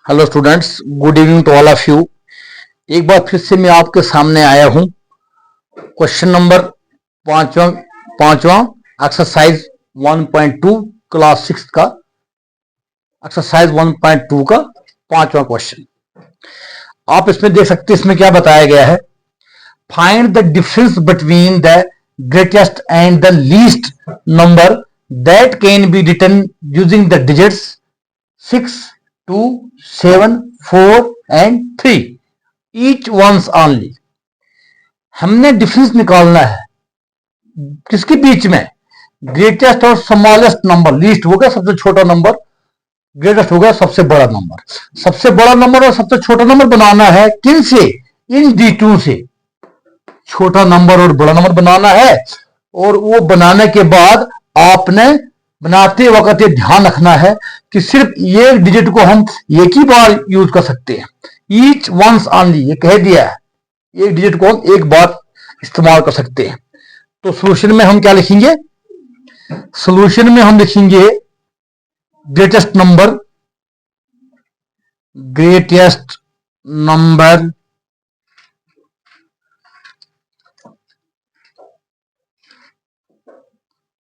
Hello students, good evening to all of you. एक बार फिर से मैं आपके सामने आया हूं क्वेश्चन नंबर पांचवा पांचवा एक्सरसाइज 1.2 क्लास 6 का एक्सरसाइज 1.2 का पांचवा क्वेश्चन। आप इसमें देख सकते हैं, इसमें क्या बताया गया है। Find the difference between the greatest and the least number that can be written using the digits 6, 2, 7, 4 and 3 each ones only। हमने डिफरेंस निकालना है किसके बीच में, ग्रेटेस्ट और स्मॉलेस्ट नंबर। लीस्ट हो गया सबसे छोटा नंबर, ग्रेटेस्ट हो गया सबसे बड़ा नंबर। सबसे बड़ा नंबर और सबसे छोटा नंबर बनाना है किन से, इन D2 से। छोटा नंबर और बड़ा नंबर बनाना है, और वो बनाने के बाद आपने बनाते वक्त ये ध्यान रखना है कि सिर्फ ये डिजिट को हम एक ही बार यूज कर सकते हैं। ईच वंस ऑनली, ये कह दिया है, एक डिजिट को हम एक बार इस्तेमाल कर सकते हैं। तो सॉल्यूशन में हम क्या लिखेंगे, सॉल्यूशन में हम लिखेंगे greatest number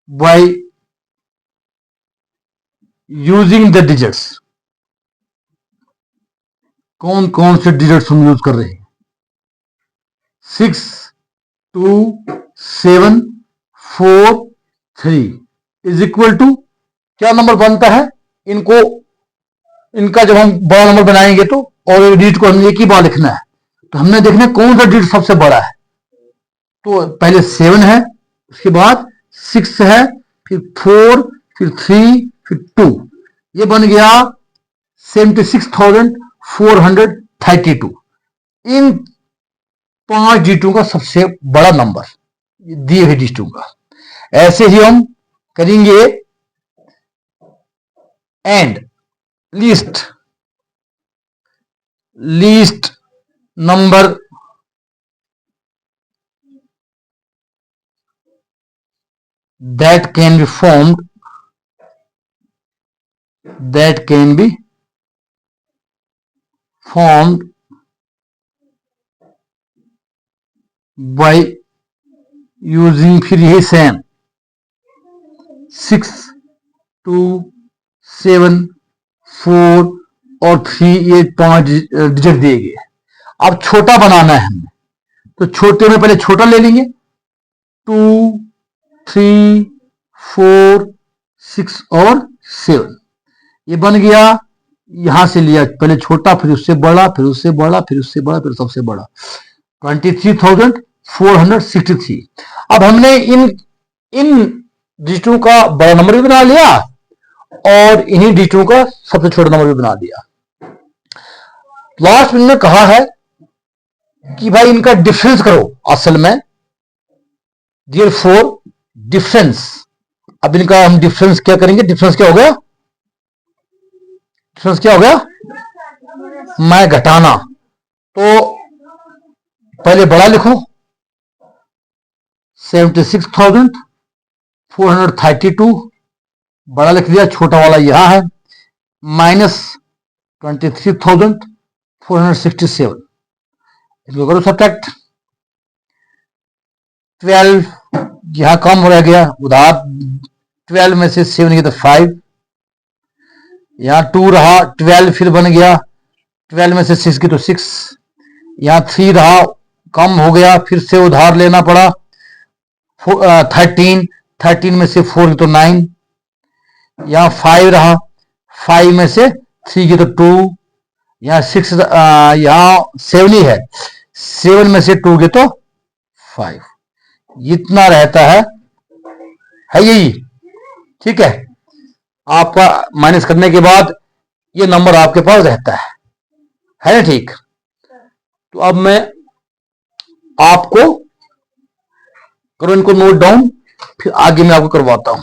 by using the digits. कौन कौन से डिजिट्स हम यूज कर रहे हैं, 6, 2, 7, 4, 3 इज इक्वल टू क्या नंबर बनता है। इनका जब हम बड़ा नंबर बनाएंगे तो, और डिजिट को हमने एक ही बार लिखना है, तो हमने देखना कौन सा डिजिट सबसे बड़ा है। तो पहले 7 है, उसके बाद 6 है, फिर 4, फिर 3, फिर 2। ये बन गया 76,432। इन 5 डिजिटों का सबसे बड़ा नंबर दिए हुए डिजिटों का। ऐसे ही हम करेंगे and least number that can be formed by using फिर यही सेम 6, 2, 7, 4 और 3, ये 5 डिजिट दिए गए। अब छोटा बनाना है हमें, तो छोटे में पहले छोटा ले लेंगे, 2, 3, 4, 6 और 7। ये बन गया, यहां से लिया पहले छोटा, फिर उससे बड़ा, फिर उससे बड़ा, फिर उससे बड़ा, फिर सबसे बड़ा, 23,463। अब हमने इन डिजिटों का बड़ा नंबर भी बना लिया और इन्हीं डिजिटों का सबसे छोटा नंबर भी बना दिया। लास्ट में कहा है कि भाई इनका डिफरेंस करो असल में, देयरफॉर डिफरेंस। अब इनका हम डिफरेंस क्या करेंगे, डिफरेंस क्या हो गया, डिफरेंस क्या हो गया, मैं घटाना। तो पहले बड़ा लिखो 76,432, बड़ा लिख दिया, छोटा वाला यहां है, माइनस 23,467। इसको करो सब्ट्रैक्ट, 12 यहां कम हो गया, उधार 12 में से 7 गया तो 5, यहां 2 रहा, 12 फिर बन गया, 12 में से 6 की तो 6, यहां 3 रहा, कम हो गया, फिर से उधार लेना पड़ा, 13 में से 4 की तो 9, यहां 5 रहा, 5 में से 3 की तो 2, यहां 6, यहां 7 ही है, 7 में से 2 की तो 5। इतना रहता है यही, ठीक है। आपका माइनस करने के बाद ये नंबर आपके पास रहता है ना, ठीक। तो अब मैं आपको करो इनको नोट डाउन, फिर आगे मैं आपको करवाता हूं।